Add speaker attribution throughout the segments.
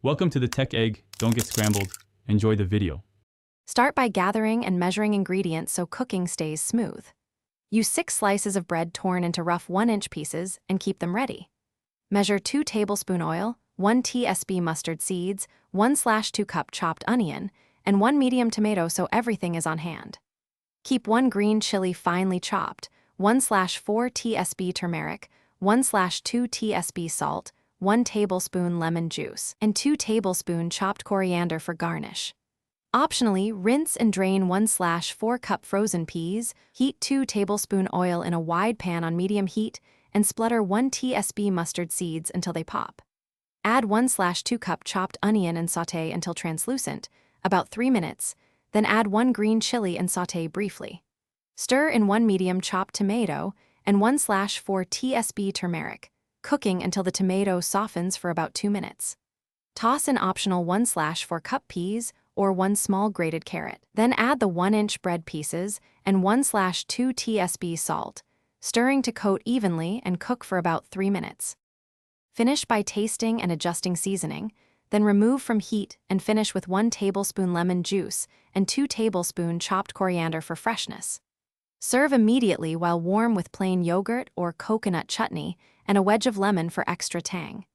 Speaker 1: Welcome to the Tech Egg. Don't get scrambled. Enjoy the video.
Speaker 2: Start by gathering and measuring ingredients so cooking stays smooth. Use 6 slices of bread torn into rough 1-inch pieces and keep them ready. Measure 2 tablespoon oil, 1 tsp mustard seeds, 1/2 cup chopped onion, and 1 medium tomato so everything is on hand. Keep 1 green chili finely chopped, 1/4 tsp turmeric, 1/2 tsp salt, 1 tablespoon lemon juice, and 2 tablespoon chopped coriander for garnish. Optionally, rinse and drain 1/4 cup frozen peas, heat 2 tablespoon oil in a wide pan on medium heat, and splutter 1 tsp mustard seeds until they pop. Add 1/2 cup chopped onion and sauté until translucent, about 3 minutes, then add 1 green chili and sauté briefly. Stir in 1 medium chopped tomato and 1/4 tsp turmeric, cooking until the tomato softens for about 2 minutes. Toss in optional 1/4 cup peas or 1 small grated carrot. Then add the 1-inch bread pieces and 1/2 tsp salt, stirring to coat evenly and cook for about 3 minutes. Finish by tasting and adjusting seasoning, then remove from heat and finish with 1 tablespoon lemon juice and 2 tablespoon chopped coriander for freshness. Serve immediately while warm with plain yogurt or coconut chutney and a wedge of lemon for extra tang.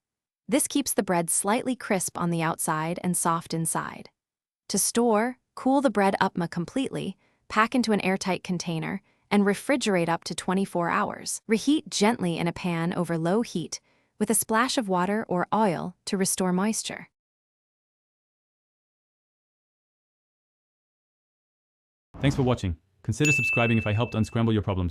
Speaker 2: This keeps the bread slightly crisp on the outside and soft inside. To store, cool the bread upma completely, pack into an airtight container, and refrigerate up to 24 hours. Reheat gently in a pan over low heat with a splash of water or oil to restore moisture.
Speaker 1: Thanks for watching. Consider subscribing if I helped unscramble your problems.